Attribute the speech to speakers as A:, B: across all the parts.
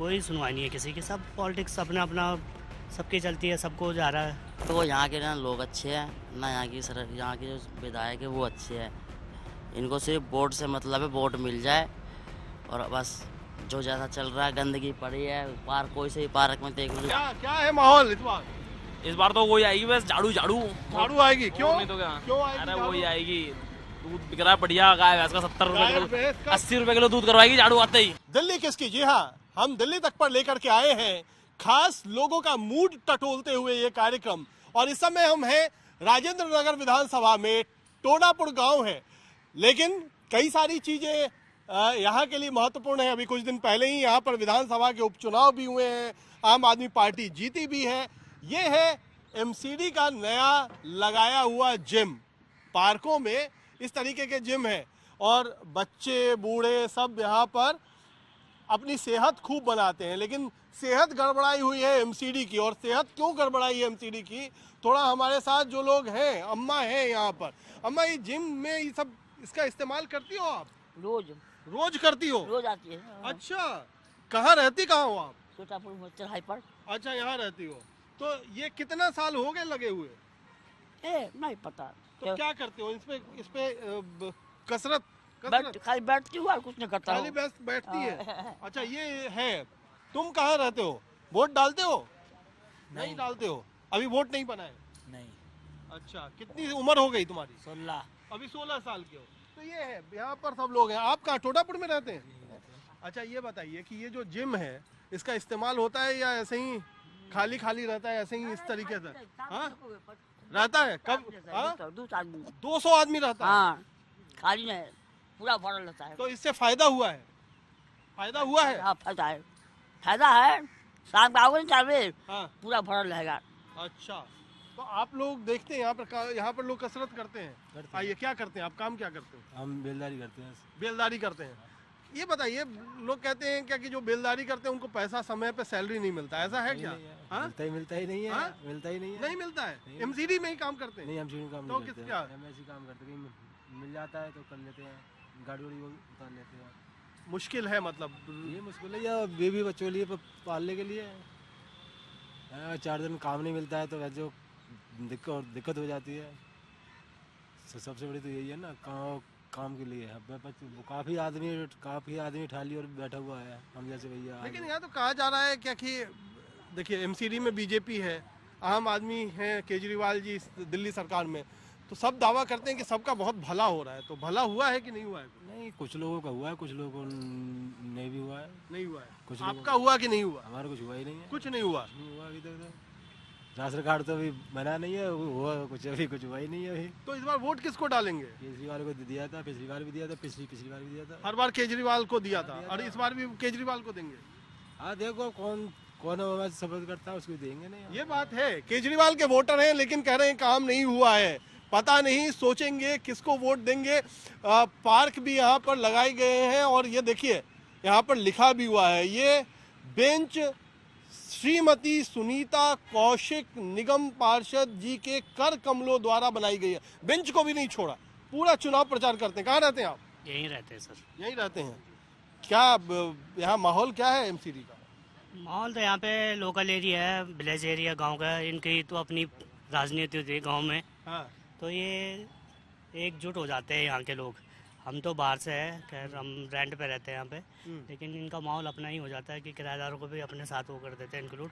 A: कोई सुनवाई नहीं है किसी की। सब पॉलिटिक्स अपना अपना सबकी चलती है, सबको जा रहा है।
B: तो यहाँ के ना लोग अच्छे हैं ना, यहाँ के जो विधायक है वो अच्छे हैं। इनको सिर्फ वोट से मतलब है, वोट मिल जाए और बस। जो जैसा चल रहा है, गंदगी पड़ी है, पार्क कोई से भी पार्क में देख लो।
C: क्या है माहौल
D: इस बार तो वही आएगी, बस झाड़ू झाड़ू
C: झाड़ू आएगी। क्यों
D: नहीं तो क्या?
C: क्यों आएगी
D: अरे
C: झाड़ू?
D: वही आएगी। दूध बिक रहा है बढ़िया, गाय भैंस का 70
C: गाय
D: रुपए
C: भैंस
D: किलो,
C: का
D: 80 रुपए किलो दूध करवाएगी झाड़ू आते ही।
C: दिल्ली किसकी? जी हाँ, हम दिल्ली तक पर लेकर के आए हैं खास लोगों का मूड टटोलते हुए ये कार्यक्रम। और इस समय हम हैं राजेंद्र नगर विधानसभा में, टोडापुर गांव है। लेकिन कई सारी चीजें यहाँ के लिए महत्वपूर्ण है। अभी कुछ दिन पहले ही यहाँ पर विधानसभा के उपचुनाव भी हुए हैं, आम आदमी पार्टी जीती भी है। ये है एमसीडी का नया लगाया हुआ जिम। पार्कों में इस तरीके के जिम है और बच्चे बूढ़े सब यहाँ पर अपनी सेहत खूब बनाते हैं। लेकिन सेहत गड़बड़ाई हुई है एमसीडी की। और सेहत क्यों गड़बड़ाई है एमसीडी की, थोड़ा हमारे साथ जो लोग हैं, अम्मा हैं यहाँ पर। अम्मा, ये जिम में ये सब इसका इस्तेमाल करती हो आप? रोज करती हो?
E: रोज आती है।
C: अच्छा, कहाँ रहती कहाँ हो आप?
E: छोटापुर चढ़ाई पर।
C: अच्छा, यहाँ रहती हो। तो ये कितना साल हो गए लगे हुए?
E: नहीं पता।
C: तो क्या करते हो इस पे कसरत?
E: खाली बैठती हूँ और कुछ नहीं करता
C: खाली बैठती है। अच्छा, ये है। तुम कहाँ रहते हो? वोट डालते हो? नहीं डालते हो? अभी वोट नहीं बनाए?
A: नहीं।
C: अच्छा, कितनी उम्र हो गई तुम्हारी?
A: 16।
C: अभी 16 साल के हो। तो ये है, यहाँ पर सब लोग हैं। आप कहाँ, टोडापुर में रहते हैं? अच्छा, ये बताइए कि ये जो जिम है इसका इस्तेमाल होता है या ऐसे ही खाली खाली रहता है, ऐसे ही इस तरीके से? हाँ, रहता है। कब? 200 आदमी रहता है?
E: हाँ, खाली नहीं, पूरा भरा रहता है।
C: तो इससे फायदा हुआ है? फायदा हुआ है?
E: हाँ, फायदा है। शाम को आओगे 4 बजे,
C: हाँ।
E: पूरा भरा रहेगा।
C: अच्छा, तो आप लोग देखते हैं यहाँ पर लोग कसरत करते हैं। आइए, क्या करते हैं आप? काम क्या करते हैं?
F: हम बेलदारी करते हैं।
C: बेलदारी करते हैं। ये बताइए, लोग कहते हैं क्या कि जो बेलदारी करते हैं उनको पैसा समय पे सैलरी नहीं मिलता, ऐसा है क्या? हाँ?
F: मिलता ही नहीं है।
C: हाँ?
F: मिलता ही नहीं है।
C: नहीं मिलता है? एमसीडी में ही काम करते हैं?
F: नहीं, हम शुरू काम
C: तो
F: नहीं करते।
C: क्या?
F: हम ऐसे काम करते हैं, मिल जाता है तो कर लेते हैं, गाड़ी वाड़ी उतार लेते हैं।
C: मुश्किल है मतलब?
F: ये मुश्किल है, या बेबी बच्चों के लिए पालने के लिए 4 दिन काम नहीं मिलता है तो वैसे दिक्कत हो जाती है। सबसे बड़ी तो यही है ना, काम के लिए। काफ़ी आदमी ठाली और बैठा हुआ है हम जैसे भैया।
C: लेकिन यहाँ तो कहा जा रहा है क्या कि देखिए, एमसीडी में बीजेपी है, आम आदमी है, केजरीवाल जी दिल्ली सरकार में, तो सब दावा करते हैं कि सबका बहुत भला हो रहा है। तो भला हुआ है कि नहीं हुआ है?
F: नहीं, कुछ लोगों का हुआ है, कुछ लोगों को नहीं भी हुआ है।
C: नहीं हुआ है।
F: कुछ
C: आपका हुआ कि नहीं हुआ?
F: हमारा कुछ हुआ ही नहीं है।
C: कुछ नहीं हुआ।
F: नहीं हुआ अभी तक तो। राशन कार्ड तो अभी बना नहीं है, हुआ कुछ अभी कुछ हुआ ही नहीं है अभी।
C: तो इस बार वोट किसको डालेंगे?
F: केजरीवाल को दिया था, पिछली बार भी दिया था, पिछली बार भी दिया था।
C: हर बार केजरीवाल को दिया था और इस बार भी केजरीवाल को देंगे।
F: हाँ, देखो कौन सपोर्ट करता है उसको देंगे। नहीं,
C: ये बात है, केजरीवाल के वोटर हैं लेकिन कह रहे हैं काम नहीं हुआ है। पता नहीं, सोचेंगे किसको वोट देंगे। पार्क भी यहाँ पर लगाए गए हैं और ये देखिए, यहाँ पर लिखा भी हुआ है, ये बेंच श्रीमती सुनीता कौशिक निगम पार्षद जी के कर कमलों द्वारा बनाई गई है। बेंच को भी नहीं छोड़ा, पूरा चुनाव प्रचार करते हैं। कहाँ रहते हैं आप?
A: यहीं रहते हैं सर।
C: यहीं रहते हैं। क्या यहाँ माहौल क्या है एमसीडी का?
A: माहौल तो यहाँ पे लोकल एरिया है, विलेज एरिया, गांव का है। इनकी तो अपनी राजनीति होती है गांव में।
C: हाँ।
A: तो ये एकजुट हो जाते हैं यहाँ के लोग। हम तो बाहर से हैं, खैर हम रेंट पे रहते हैं यहाँ पे, लेकिन इनका माहौल अपना ही हो जाता है कि किराएदारों को भी अपने साथ वो कर देते हैं इंक्लूड।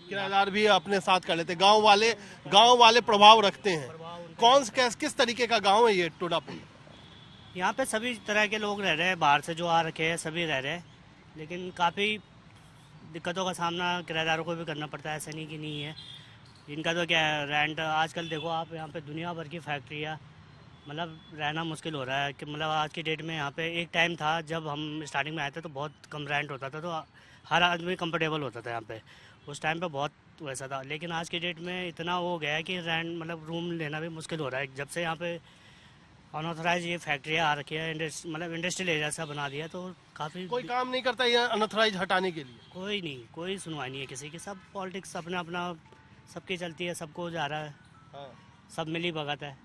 C: किराएदार भी अपने साथ कर लेते हैं। गांव वाले प्रभाव रखते हैं। किस तरीके का गांव है ये टोडापुर?
A: यहाँ पे सभी तरह के लोग रह रहे हैं, बाहर से जो आ रखे हैं सभी रह रहे हैं, लेकिन काफ़ी दिक्कतों का सामना किराएदारों को भी करना पड़ता है। ऐसा नहीं कि नहीं है। इनका तो क्या है, रेंट आजकल देखो आप, यहाँ पे दुनिया भर की फैक्ट्रियाँ, मतलब रहना मुश्किल हो रहा है। कि मतलब आज की डेट में यहाँ पे एक टाइम था जब हम स्टार्टिंग में आए थे तो बहुत कम रेंट होता था, तो हर आदमी कंफर्टेबल होता था यहाँ पे। उस टाइम पे बहुत वैसा था, लेकिन आज की डेट में इतना वो गया है कि रेंट मतलब रूम लेना भी मुश्किल हो रहा है। जब से यहाँ पे अनऑथराइज ये फैक्ट्रियाँ आ रखी है, मतलब इंडस्ट्रियल एरिया सा बना दिया, तो काफ़ी
C: कोई काम नहीं करता ये अनऑथराइज हटाने के लिए?
A: कोई नहीं, कोई सुनवाई नहीं है किसी की। सब पॉलिटिक्स अपना अपना सबकी चलती है, सबको जा रहा है।
C: हाँ।
A: सब मिली भगत है।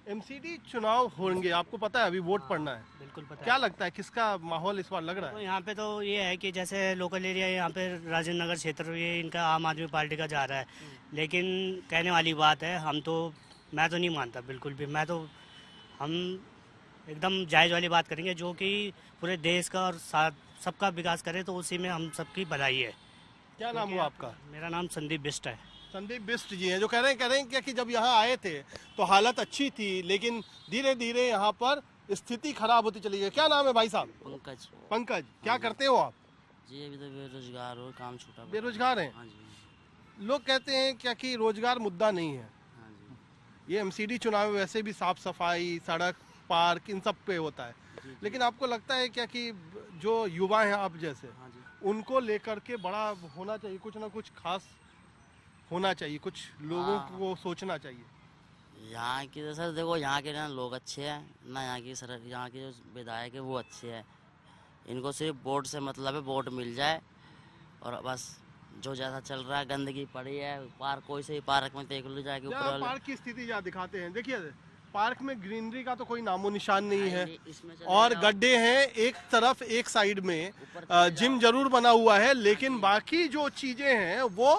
C: एमसीडी चुनाव होंगे, आपको पता है अभी वोट पड़ना है,
A: बिल्कुल पता
C: क्या
A: है।
C: लगता है किसका माहौल इस बार लग रहा
A: तो
C: है?
A: यहाँ पे तो ये है कि जैसे लोकल एरिया यहाँ पे राजेंद्र नगर क्षेत्र, ये इनका आम आदमी पार्टी का जा रहा है, लेकिन कहने वाली बात है, मैं तो नहीं मानता बिल्कुल भी। हम एकदम जायज़ वाली बात करेंगे जो कि पूरे देश का और सबका विकास करे, तो उसी में हम सबकी भलाई है।
C: क्या नाम हुआ आपका?
A: मेरा नाम संदीप बिष्ट है।
C: संदीप बिष्ट जी हैं, जो कह रहे हैं क्या कि जब यहाँ आए थे तो हालत अच्छी थी, लेकिन धीरे धीरे यहाँ पर स्थिति खराब होती चली गई। क्या नाम है भाई साहब?
B: पंकज।
C: पंकज, क्या करते हो आप?
B: जी अभी तो बेरोजगार हो, काम छूटा पड़ा।
C: बेरोजगार हैं।
B: हाँ जी।
C: लोग कहते हैं क्या कि रोजगार मुद्दा नहीं है।
B: हाँ जी।
C: ये एमसीडी चुनाव में वैसे भी साफ सफाई, सड़क, पार्क, इन सब पे होता है, लेकिन आपको लगता है क्या कि जो युवा हैं आप जैसे,
B: हाँ जी।
C: उनको लेकर के बड़ा होना चाहिए, कुछ ना कुछ खास होना चाहिए, कुछ लोगों
B: हाँ।
C: को सोचना चाहिए?
B: यहाँ की तो सर देखो, यहाँ के ना लोग अच्छे हैं ना, यहाँ के जो विधायक है वो अच्छे हैं। इनको सिर्फ वोट से मतलब है, वोट मिल जाए और बस जो जैसा चल रहा है, गंदगी पड़ी है, पार्क कोई से भी पार्क में देख लो जाके ऊपर वाले।
C: पार्क की स्थिति यहाँ दिखाते हैं, देखिए पार्क में ग्रीनरी का तो कोई नामो निशान नहीं है,
B: इसमें चले
C: और
B: जाओ,
C: गड्ढे हैं एक तरफ, एक साइड में
B: ऊपर चले
C: जिम
B: जाओ।
C: जरूर बना हुआ है, लेकिन बाकी जो चीजें हैं वो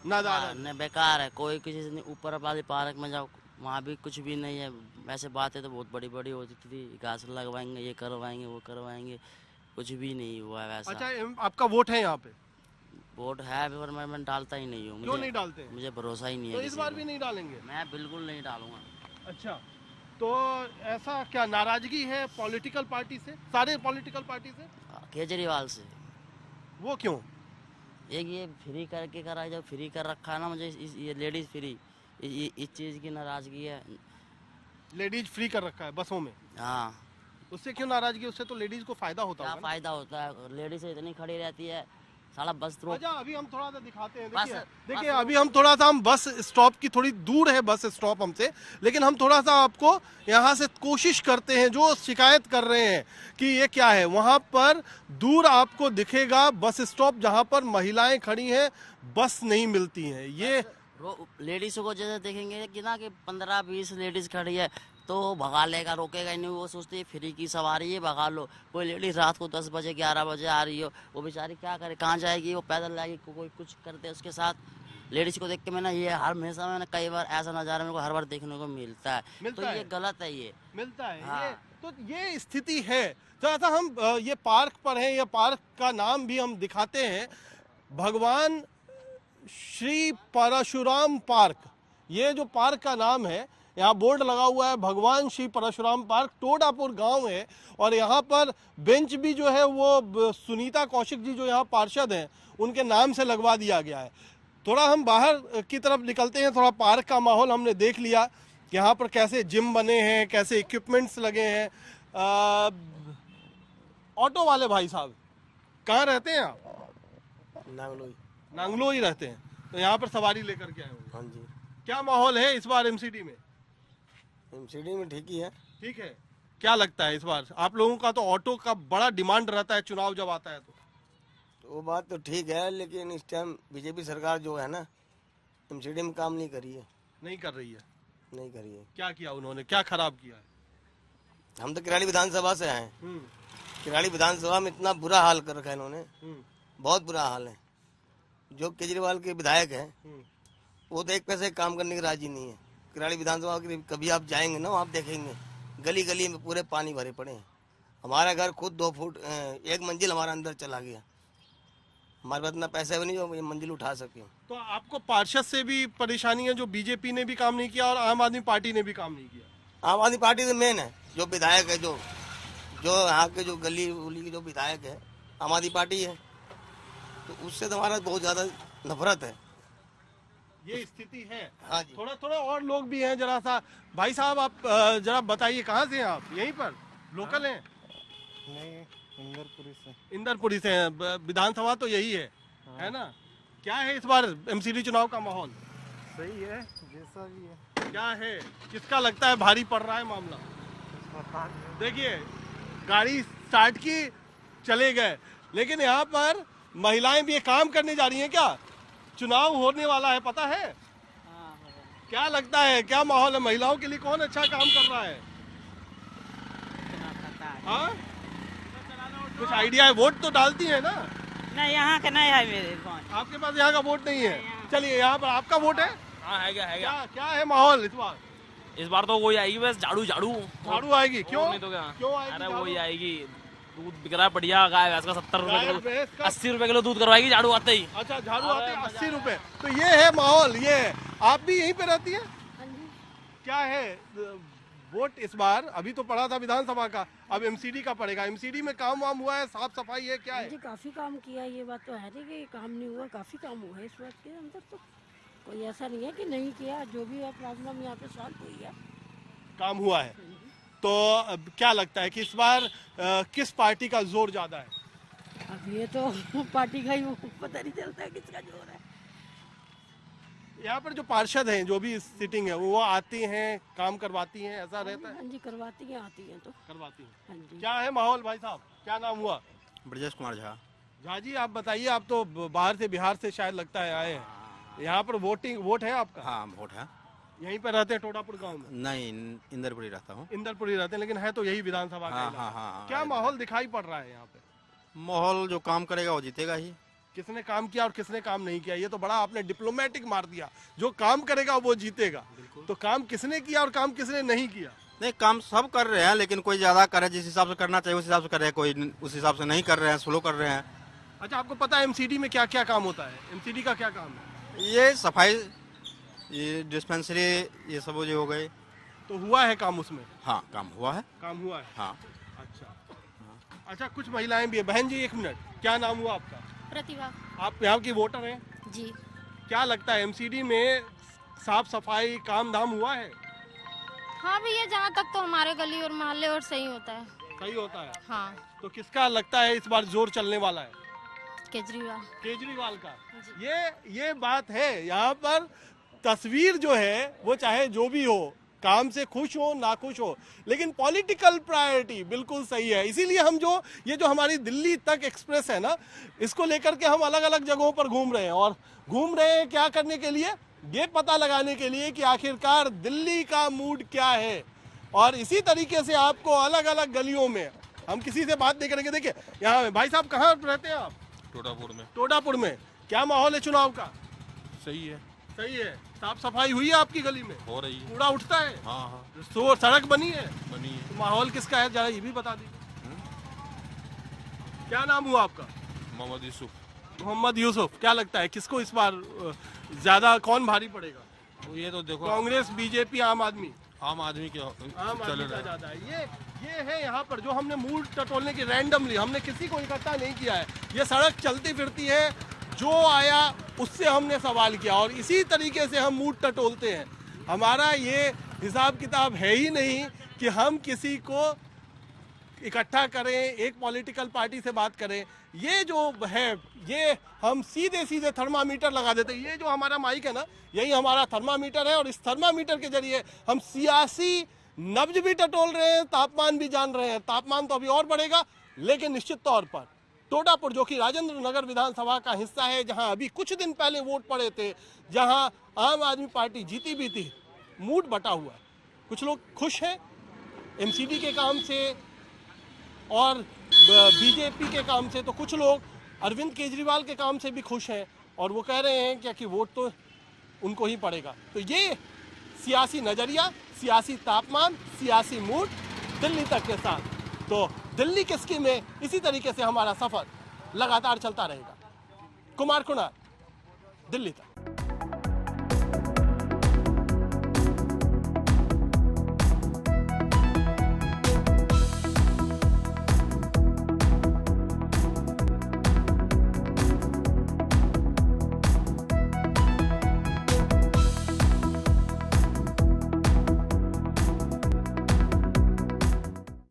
C: नादार
B: हाँ,
C: है।
B: न बेकार है, कोई किसी से नहीं। ऊपर वाले पार्क में जाओ, वहाँ भी कुछ भी नहीं है। वैसे बातें तो बहुत बड़ी बड़ी होती थी, घास लगवाएंगे, ये करवाएंगे, वो करवाएंगे, कुछ भी नहीं हुआ है वैसा।
C: अच्छा, आपका वोट है यहाँ पे?
B: वोट है पर मैं डालता ही नहीं हूँ।
C: क्यों नहीं डालते हैं?
B: मुझे भरोसा ही नहीं है
C: तो इस
B: किसी
C: बार
B: पे।
C: भी नहीं डालेंगे?
B: मैं बिल्कुल नहीं डालूंगा।
C: अच्छा, तो ऐसा क्या नाराजगी है पॉलिटिकल पार्टी से, सारे पॉलिटिकल पार्टी से?
B: केजरीवाल से।
C: वो क्यों?
B: एक ये फ्री करके करा है, जो फ्री कर रखा है ना, मुझे ये लेडीज फ्री, इस चीज़ की नाराजगी है।
C: लेडीज फ्री कर रखा है बसों में,
B: हाँ।
C: उससे क्यों नाराजगी? उससे तो लेडीज को फायदा होता
B: क्या
C: होगा ना?
B: फायदा होता है, लेडीज इतनी खड़ी रहती है, सारा बस रोक।
C: अच्छा, अभी हम थोड़ा सा दिखाते हैं,
B: बस-
C: देखिए
B: बस-
C: अभी हम थोड़ा सा, हम बस स्टॉप की थोड़ी दूर है बस स्टॉप हमसे, लेकिन हम थोड़ा सा आपको यहाँ से कोशिश करते हैं, जो शिकायत कर रहे हैं कि ये क्या है, वहाँ पर दूर आपको दिखेगा बस स्टॉप, जहाँ पर महिलाएं खड़ी हैं, बस नहीं मिलती हैं। ये
B: लेडीज को जैसे देखेंगे कि ना कि 15-20 लेडीज खड़ी है तो भगा लेगा, रोकेगा ही नहीं। वो सोचते हैं फ्री की सवारी है, भगा लो। कोई लेडीज रात को 10 बजे 11 बजे आ रही हो, वो बेचारी क्या करे, कहाँ जाएगी? वो पैदल जाएगी, कोई कुछ करते उसके साथ। लेडीज को देख के मैंने ये हमेशा मैंने कई बार ऐसा नज़ारा मेरे को हर बार देखने को मिलता है। तो ये गलत है, ये
C: मिलता है।
B: हाँ।
C: ये स्थिति है। जरा सा हम ये पार्क पर हैं, ये पार्क का नाम भी हम दिखाते हैं, भगवान श्री परशुराम पार्क। ये जो पार्क का नाम है, यहाँ बोर्ड लगा हुआ है भगवान श्री परशुराम पार्क, टोडापुर गांव है, और यहाँ पर बेंच भी जो है वो सुनीता कौशिक जी जो यहाँ पार्षद हैं उनके नाम से लगवा दिया गया है। थोड़ा हम बाहर की तरफ निकलते हैं, थोड़ा पार्क का माहौल हमने देख लिया, यहाँ पर कैसे जिम बने हैं, कैसे इक्विपमेंट्स लगे हैं। ऑटो वाले भाई साहब, कहाँ रहते हैं आप?
F: नांगलोई।
C: नांगलोई रहते हैं, तो यहाँ पर सवारी लेकर के आए होंगे।
F: हाँ जी।
C: क्या माहौल है इस बार एमसीडी में?
F: एमसीडी में ठीक ही है।
C: ठीक है, क्या लगता है इस बार आप लोगों का? तो ऑटो का बड़ा डिमांड रहता है चुनाव जब आता है तो
F: वो बात तो ठीक है, लेकिन इस टाइम बीजेपी सरकार जो है ना, एमसीडी में काम नहीं करी है।
C: नहीं कर रही है।
F: नहीं करी है।
C: क्या किया उन्होंने, क्या खराब किया है?
F: हम तो किराड़ी विधानसभा से आए हैं।
C: हम्म,
F: किराड़ी विधानसभा में इतना बुरा हाल कर रखा है इन्होंने,
C: हम्म,
F: बहुत बुरा हाल है। जो केजरीवाल के विधायक हैं
C: हम्म।
F: वो तो एक पैसे काम करने की राजी नहीं है। किराड़ी विधानसभा के कभी आप जाएंगे ना, आप देखेंगे गली गली में पूरे पानी भरे पड़े हैं। हमारा घर खुद 2 फुट 1 मंजिल हमारा अंदर चला गया। हमारे पास इतना पैसा भी नहीं जो ये मंजिल उठा सके।
C: तो आपको पार्षद से भी परेशानी है, जो बीजेपी ने भी काम नहीं किया और आम आदमी पार्टी ने भी काम नहीं किया?
F: आम आदमी पार्टी तो मेन है, जो विधायक है, जो यहाँ के जो गली उली के जो विधायक है आम आदमी पार्टी है, तो उससे तो हमारा बहुत ज्यादा नफरत है।
C: ये स्थिति है।
F: हाँ जी।
C: थोड़ा थोड़ा और लोग भी हैं, जरा सा भाई साहब आप जरा बताइए, कहाँ से हैं आप? यहीं पर लोकल हैं?
G: नहीं, इंदरपुरी से।
C: इंदरपुरी से हैं। विधानसभा तो यही है ना? क्या है इस बार एमसीडी चुनाव का माहौल?
G: सही है, जैसा भी है।
C: क्या है, किसका लगता है भारी पड़ रहा है मामला?
G: पता नहीं।
C: देखिए गाड़ी स्टार्ट की, चले गए, लेकिन यहाँ पर महिलाएं भी ये काम करने जा रही हैं। क्या चुनाव होने वाला है, पता है? क्या लगता है, क्या माहौल है, महिलाओं के लिए कौन अच्छा काम कर रहा है? हाँ, कुछ आइडिया है? वोट तो डालती है ना?
E: नहीं, यहाँ का नहीं है मेरे कौन।
C: आपके पास यहाँ का वोट नहीं है? चलिए, यहाँ पर आपका वोट है?
D: हाँ है क्या
C: क्या है माहौल इस बार?
D: इस बार तो वही आएगी बस झाड़ू झाड़ू
C: झाड़ू आएगी? क्यों?
D: और नहीं तो क्या?
C: क्यों आएगी
D: अरे
C: झाड़ू?
D: वही आएगी। दूध बिक रहा है बढ़िया, गाय भैंस का 70 रुपए
C: गाय
D: किलो,
C: भैंस का
D: 80 रुपए किलो दूध करवाएगी झाड़ू आते ही।
C: अच्छा, झाड़ू आते हैं 80 रुपए। तो ये है माहौल, ये है। आप भी यहीं पे रहती है? क्या है वोट इस बार? अभी तो पड़ा था विधानसभा का, अब एमसीडी का पड़ेगा। एमसीडी में काम वाम हुआ है, साफ सफाई है, क्या है?
H: जी काफ़ी काम किया, ये बात तो है नहीं कि काम नहीं हुआ, काफ़ी काम हुआ है इस बात के अंदर। तो कोई ऐसा नहीं है कि नहीं किया, जो भी है प्रॉब्लम यहाँ पे सॉल्व हुई है,
C: काम हुआ है। तो अब क्या लगता है कि इस बार किस पार्टी का जोर ज्यादा है?
H: अब ये तो पार्टी का ही पता नहीं चलता है किसका जोर है।
C: यहाँ पर जो पार्षद हैं, जो भी सिटिंग है, वो आती हैं, काम करवाती हैं, ऐसा रहता है?
H: हाँ जी, करवाती हैं, आती हैं तो
C: करवाती हैं।
H: हाँ जी।
C: क्या है माहौल भाई साहब? क्या नाम हुआ?
I: ब्रजेश कुमार झा।
C: झा जी, आप बताइए, आप तो बाहर से, बिहार से शायद लगता है आए हैं। यहाँ पर वोट है आपका?
I: हाँ, वोट है।
C: यहीं पर रहते हैं टोडापुर गांव में?
I: नहीं, इंदरपुरी रहता हूँ।
C: इंदरपुरी रहते हैं, लेकिन है तो यही विधानसभा का
I: हाँ,
C: इलाका।
I: हाँ, हाँ,
C: क्या माहौल दिखाई पड़ रहा है यहाँ पे?
I: माहौल जो काम करेगा वो जीतेगा ही।
C: किसने काम किया और किसने काम नहीं किया, ये तो बड़ा आपने डिप्लोमेटिक मार दिया। जो काम करेगा वो जीतेगा। तो काम किसने किया और काम किसने नहीं किया?
I: नहीं, काम सब कर रहे हैं, लेकिन कोई ज्यादा करे, जिस हिसाब से करना चाहिए उस हिसाब से कर रहे हैं, कोई उस हिसाब से नहीं कर रहे हैं, स्लो कर रहे हैं।
C: अच्छा, आपको पता है एमसीडी में क्या क्या काम होता है? एमसीडी का क्या काम है?
I: ये सफाई, ये डिस्पेंसरी, ये सब जो हो गए।
C: तो हुआ है काम उसमें?
I: हाँ, काम हुआ है।
C: काम हुआ है।
I: हाँ।
C: अच्छा, कुछ महिलाएं भी है। बहन जी, एक मिनट, क्या नाम हुआ आपका?
J: प्रतिभा।
C: आप यहाँ की वोटर हैं?
J: जी।
C: क्या लगता है एमसीडी में साफ सफाई काम धाम हुआ है?
J: हाँ भैया, जहाँ तक तो हमारे गली और मोहल्ले और सही होता है।
C: सही होता है।
J: हाँ।
C: तो किसका लगता है इस बार जोर चलने वाला है?
J: केजरीवाल।
C: केजरीवाल का। ये बात है। यहाँ पर तस्वीर जो है वो चाहे जो भी हो, काम से खुश हो ना खुश हो, लेकिन पॉलिटिकल प्रायोरिटी बिल्कुल सही है। इसीलिए हम ये जो हमारी दिल्ली तक एक्सप्रेस है ना, इसको लेकर के हम अलग अलग जगहों पर घूम रहे हैं। और घूम रहे हैं क्या करने के लिए? ये पता लगाने के लिए कि आखिरकार दिल्ली का मूड क्या है। और इसी तरीके से आपको अलग अलग गलियों में हम किसी से बात नहीं करेंगे। देखिए, यहाँ भाई साहब कहाँ रहते हैं आप?
K: टोडापुर में।
C: टोडापुर में। क्या माहौल है चुनाव का?
K: सही है।
C: सही है। साफ सफाई हुई है आपकी गली में?
K: हो रही है।
C: कूड़ा उठता है?
K: हाँ हाँ,
C: तो सड़क बनी है?
K: बनी है।
C: तो माहौल किसका है, जरा ये भी बता दीजिए। क्या नाम हुआ आपका?
K: मोहम्मद यूसुफ।
C: मोहम्मद यूसुफ। क्या लगता है किसको इस बार ज्यादा कौन भारी पड़ेगा?
K: तो ये तो देखो,
C: कांग्रेस, बीजेपी, आम आदमी?
K: आम आदमी के
C: आम
K: चल
C: आदमी का
K: रहा है।
C: ज्यादा है। ये है यहाँ पर जो हमने मूड टटोलने की, रैंडमली हमने किसी को इकट्ठा नहीं किया है। ये सड़क चलती फिरती है, जो आया उससे हमने सवाल किया और इसी तरीके से हम मूड टटोलते हैं। हमारा ये हिसाब किताब है ही नहीं कि हम किसी को इकट्ठा करें, एक पॉलिटिकल पार्टी से बात करें। ये जो है, ये हम सीधे सीधे थर्मामीटर लगा देते हैं। ये जो हमारा माइक है ना, यही हमारा थर्मामीटर है और इस थर्मामीटर के जरिए हम सियासी नब्ज भी टटोल रहे हैं, तापमान भी जान रहे हैं। तापमान तो अभी और बढ़ेगा, लेकिन निश्चित तौर पर टोडापुर, जो कि राजेंद्र नगर विधानसभा का हिस्सा है, जहां अभी कुछ दिन पहले वोट पड़े थे, जहां आम आदमी पार्टी जीती भी थी, मूड बटा हुआ है। कुछ लोग खुश हैं एमसीडी के काम से और बीजेपी के काम से, तो कुछ लोग अरविंद केजरीवाल के काम से भी खुश हैं और वो कह रहे हैं कि वोट तो उनको ही पड़ेगा। तो ये सियासी नजरिया, सियासी तापमान, सियासी मूड दिल्ली तक के साथ। तो दिल्ली किसकी में इसी तरीके से हमारा सफर लगातार चलता रहेगा। कुमार कुणाल, दिल्ली तक।